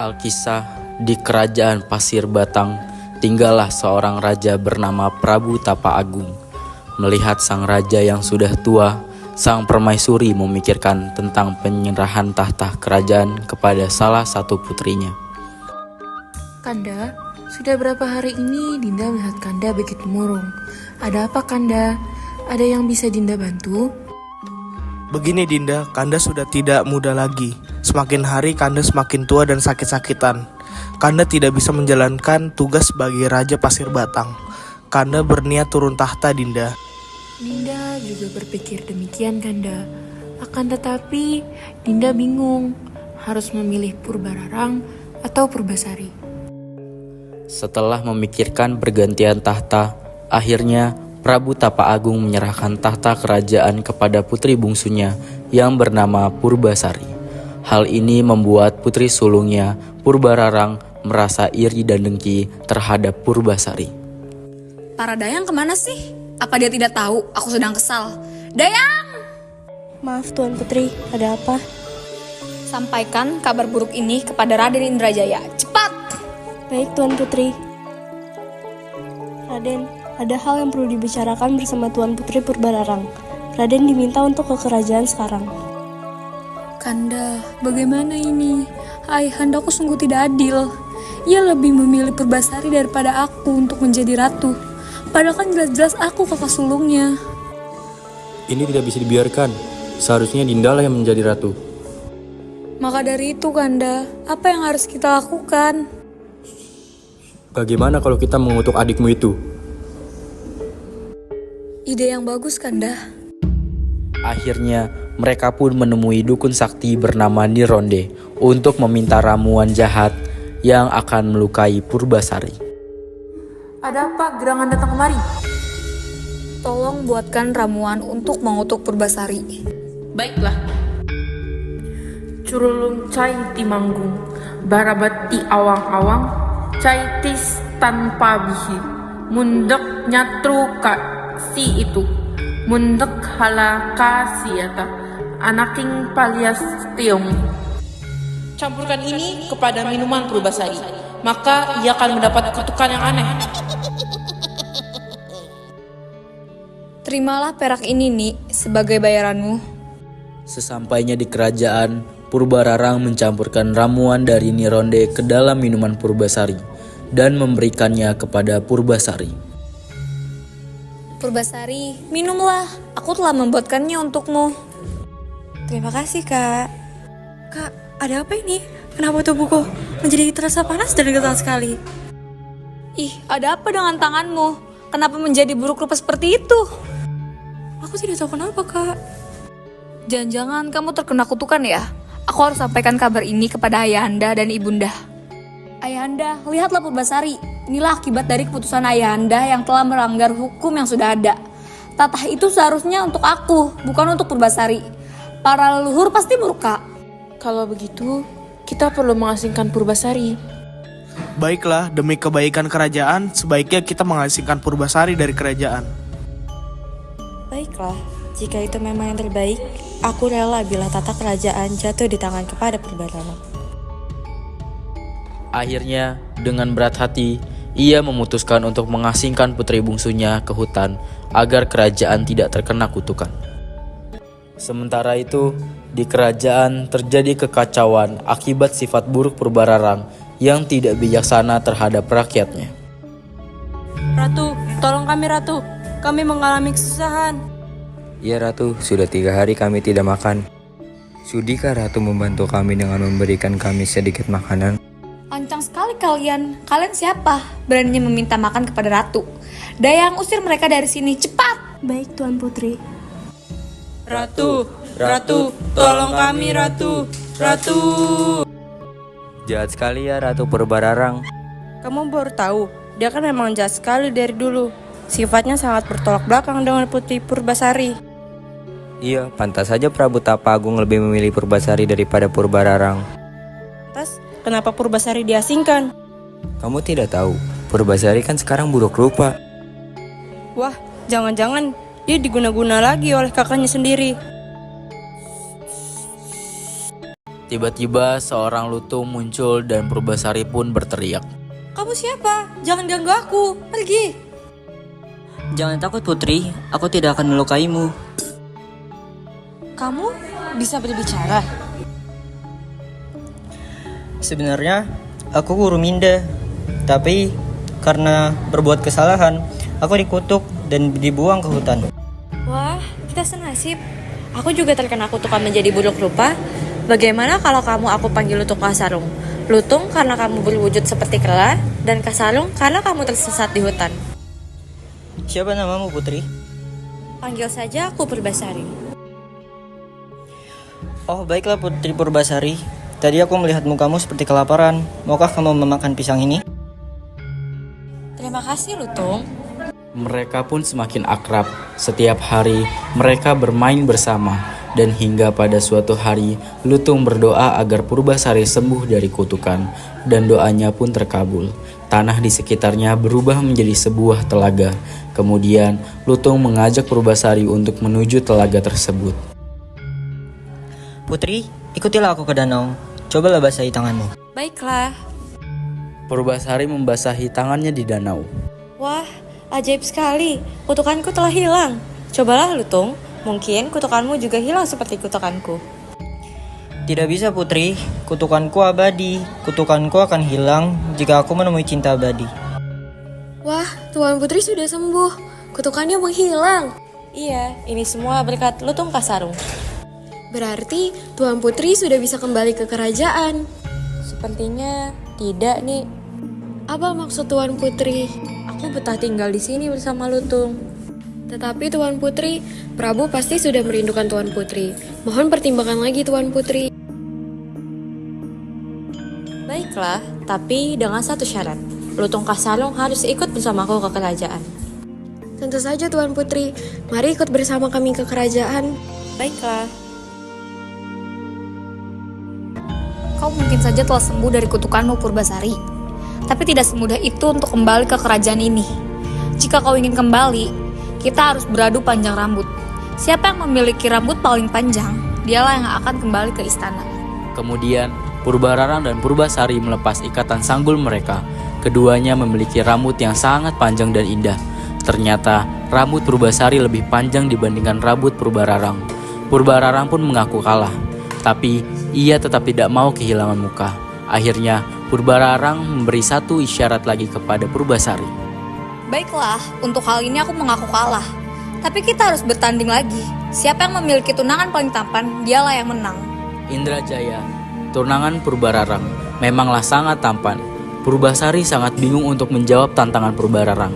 Alkisah di kerajaan Pasir Batang, tinggallah seorang raja bernama Prabu Tapa Agung. Melihat sang raja yang sudah tua, sang permaisuri memikirkan tentang penyerahan tahta kerajaan kepada salah satu putrinya. Kanda, sudah berapa hari ini Dinda melihat Kanda begitu murung. Ada apa Kanda? Ada yang bisa Dinda bantu? Begini Dinda, Kanda sudah tidak muda lagi. Semakin hari Kanda semakin tua dan sakit-sakitan. Kanda tidak bisa menjalankan tugas sebagai Raja Pasir Batang. Kanda berniat turun tahta Dinda. Dinda juga berpikir demikian Kanda. Akan tetapi Dinda bingung harus memilih Purbararang atau Purbasari. Setelah memikirkan pergantian tahta, akhirnya Prabu Tapa Agung menyerahkan tahta kerajaan kepada putri bungsunya yang bernama Purbasari. Hal ini membuat putri sulungnya, Purbararang, merasa iri dan dengki terhadap Purbasari. Para Dayang kemana sih? Apa dia tidak tahu aku sedang kesal? Dayang! Maaf Tuan Putri, ada apa? Sampaikan kabar buruk ini kepada Raden Indrajaya. Cepat! Baik Tuan Putri. Raden, ada hal yang perlu dibicarakan bersama Tuan Putri Purbararang. Raden diminta untuk ke kerajaan sekarang. Kanda, bagaimana ini? Ayahandaku sungguh tidak adil. Ia lebih memilih Purbasari daripada aku untuk menjadi ratu. Padahal kan jelas-jelas aku kakak sulungnya. Ini tidak bisa dibiarkan. Seharusnya Dinda lah yang menjadi ratu. Maka dari itu Kanda, apa yang harus kita lakukan? Bagaimana kalau kita mengutuk adikmu itu? Ide yang bagus Kanda. Akhirnya, mereka pun menemui dukun sakti bernama Nironde untuk meminta ramuan jahat yang akan melukai Purbasari. Ada apa gerangan datang kemari? Tolong buatkan ramuan untuk mengutuk Purbasari. Baiklah. Curulung cai timanggung, barabati awang-awang, cai tis tanpa bihi, mundek nyatru si itu, mundek halaka siata, anaking palias tiong. Campurkan ini kepada minuman Purbasari, maka ia akan mendapat kutukan yang aneh. Terimalah perak ini, Ni, sebagai bayaranmu. Sesampainya di kerajaan, Purbararang mencampurkan ramuan dari Nironde ke dalam minuman Purbasari dan memberikannya kepada Purbasari. Purbasari, minumlah. Aku telah membuatkannya untukmu. Terima kasih Kak. Kak, ada apa ini? Kenapa tubuhku menjadi terasa panas dan getar sekali? Ih, ada apa dengan tanganmu? Kenapa menjadi buruk rupa seperti itu? Aku tidak tahu kenapa Kak. Jangan-jangan kamu terkena kutukan ya? Aku harus sampaikan kabar ini kepada Ayahanda dan Ibunda. Ayahanda, lihatlah Purbasari. Inilah akibat dari keputusan Ayahanda yang telah melanggar hukum yang sudah ada. Tatah itu seharusnya untuk aku, bukan untuk Purbasari. Para leluhur pasti murka. Kalau begitu, kita perlu mengasingkan Purbasari. Baiklah, demi kebaikan kerajaan, sebaiknya kita mengasingkan Purbasari dari kerajaan. Baiklah, jika itu memang yang terbaik, aku rela bila tata kerajaan jatuh di tangan kepada Purbararang. Akhirnya, dengan berat hati, ia memutuskan untuk mengasingkan putri bungsunya ke hutan agar kerajaan tidak terkena kutukan. Sementara itu, di kerajaan terjadi kekacauan akibat sifat buruk Purbararang yang tidak bijaksana terhadap rakyatnya. Ratu, tolong kami Ratu. Kami mengalami kesusahan. Ya Ratu, sudah 3 hari kami tidak makan. Sudikah Ratu membantu kami dengan memberikan kami sedikit makanan? Lancang sekali kalian. Kalian siapa? Beraninya meminta makan kepada Ratu. Dayang, usir mereka dari sini, cepat! Baik Tuan Putri. Ratu, Ratu, tolong kami Ratu, Ratu. Jahat sekali ya Ratu Purbararang. Kamu baru tahu, dia kan memang jahat sekali dari dulu. Sifatnya sangat bertolak belakang dengan Putri Purbasari. Iya, pantas saja Prabu Tapa Agung lebih memilih Purbasari daripada Purbararang. Terus, kenapa Purbasari diasingkan? Kamu tidak tahu, Purbasari kan sekarang buruk rupa. Wah, jangan-jangan dia diguna-guna lagi oleh kakaknya sendiri. Tiba-tiba seorang lutung muncul dan Purbasari pun berteriak. Kamu siapa? Jangan ganggu aku. Pergi. Jangan takut Putri, aku tidak akan melukaimu. Kamu bisa berbicara? Sebenarnya aku guru Minda, tapi karena berbuat kesalahan, aku dikutuk dan dibuang ke hutan. Wah, kita senasib. Aku juga terkena kutukan menjadi buruk rupa. Bagaimana kalau kamu aku panggil Lutung Kasarung? Lutung karena kamu berwujud seperti kera, dan Kasarung karena kamu tersesat di hutan. Siapa namamu Putri? Panggil saja aku Purbasari. Oh baiklah Putri Purbasari. Tadi aku melihat mukamu seperti kelaparan. Maukah kamu memakan pisang ini? Terima kasih Lutung. Mereka pun semakin akrab. Setiap hari mereka bermain bersama. Dan hingga pada suatu hari Lutung berdoa agar Purbasari sembuh dari kutukan. Dan doanya pun terkabul. Tanah di sekitarnya berubah menjadi sebuah telaga. Kemudian Lutung mengajak Purbasari untuk menuju telaga tersebut. Putri, ikutilah aku ke danau. Cobalah basahi tanganmu. Baiklah. Purbasari membasahi tangannya di danau. Wah, ajaib sekali. Kutukanku telah hilang. Cobalah Lutung. Mungkin kutukanmu juga hilang seperti kutukanku. Tidak bisa Putri, kutukanku abadi. Kutukanku akan hilang jika aku menemui cinta abadi. Wah, Tuan Putri sudah sembuh. Kutukannya menghilang. Iya, ini semua berkat Lutung Kasarung. Berarti Tuan Putri sudah bisa kembali ke kerajaan. Sepertinya tidak nih. Apa maksud Tuan Putri? Aku betah tinggal di sini bersama Lutung. Tetapi Tuan Putri, Prabu pasti sudah merindukan Tuan Putri. Mohon pertimbangkan lagi Tuan Putri. Baiklah, tapi dengan satu syarat. Lutung Kasarung harus ikut bersamaku ke kerajaan. Tentu saja Tuan Putri. Mari ikut bersama kami ke kerajaan. Baiklah. Kau mungkin saja telah sembuh dari kutukanmu Purbasari. Tapi tidak semudah itu untuk kembali ke kerajaan ini. Jika kau ingin kembali, kita harus beradu panjang rambut. Siapa yang memiliki rambut paling panjang, dialah yang akan kembali ke istana. Kemudian Purbararang dan Purbasari melepas ikatan sanggul mereka. Keduanya memiliki rambut yang sangat panjang dan indah. Ternyata rambut Purbasari lebih panjang dibandingkan rambut Purbararang. Purbararang pun mengaku kalah. Tapi ia tetap tidak mau kehilangan muka. Akhirnya Purbararang memberi satu isyarat lagi kepada Purbasari. Baiklah, untuk hal ini aku mengaku kalah. Tapi kita harus bertanding lagi. Siapa yang memiliki tunangan paling tampan, dialah yang menang. Indrajaya, tunangan Purbararang memanglah sangat tampan. Purbasari sangat bingung untuk menjawab tantangan Purbararang.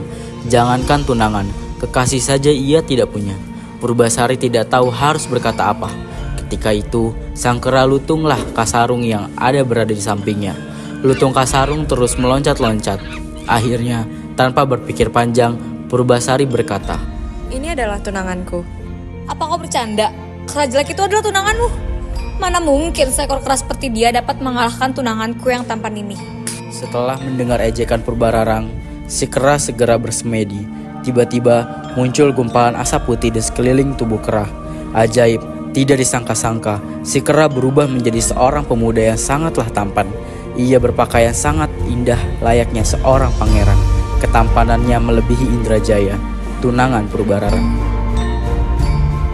Jangankan tunangan, kekasih saja ia tidak punya. Purbasari tidak tahu harus berkata apa. Ketika itu, sang kera Lutunglah Kasarung yang ada berada di sampingnya. Lutung Kasarung terus meloncat-loncat. Akhirnya, tanpa berpikir panjang, Purbasari berkata, Ini adalah tunanganku. Apa kau bercanda? Kera jelek itu adalah tunanganmu? Mana mungkin seekor kera seperti dia dapat mengalahkan tunanganku yang tampan ini? Setelah mendengar ejekan Purbararang, si kera segera bersemedi. Tiba-tiba muncul gumpalan asap putih di sekeliling tubuh kera. Ajaib, tidak disangka-sangka, si kera berubah menjadi seorang pemuda yang sangatlah tampan. Ia berpakaian sangat indah layaknya seorang pangeran. Ketampanannya melebihi Indrajaya, tunangan Purbararang.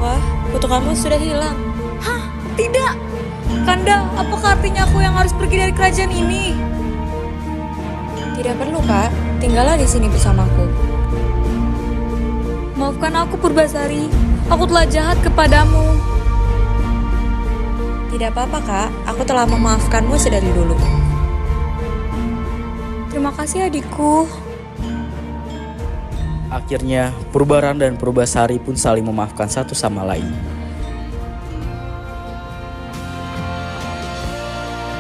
Wah, kutukanmu sudah hilang. Hah? Tidak! Kanda, apakah artinya aku yang harus pergi dari kerajaan ini? Tidak perlu, Kak. Tinggallah di sini bersamaku. Maafkan aku Purbasari, aku telah jahat kepadamu. Tidak apa-apa, Kak. Aku telah memaafkanmu sedari dulu. Terima kasih adikku. Akhirnya, Purbararang dan Purbasari pun saling memaafkan satu sama lain.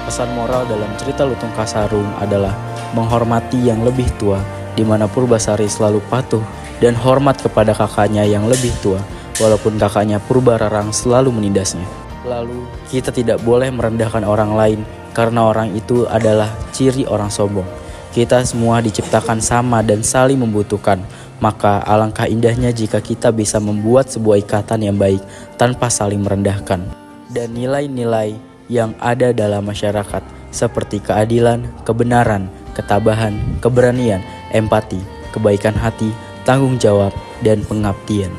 Pesan moral dalam cerita Lutung Kasarung adalah menghormati yang lebih tua, di mana Purbasari selalu patuh dan hormat kepada kakaknya yang lebih tua, walaupun kakaknya Purbararang selalu menindasnya. Lalu, kita tidak boleh merendahkan orang lain, karena orang itu adalah ciri orang sombong. Kita semua diciptakan sama dan saling membutuhkan. Maka alangkah indahnya jika kita bisa membuat sebuah ikatan yang baik tanpa saling merendahkan. Dan nilai-nilai yang ada dalam masyarakat seperti keadilan, kebenaran, ketabahan, keberanian, empati, kebaikan hati, tanggung jawab, dan pengabdian.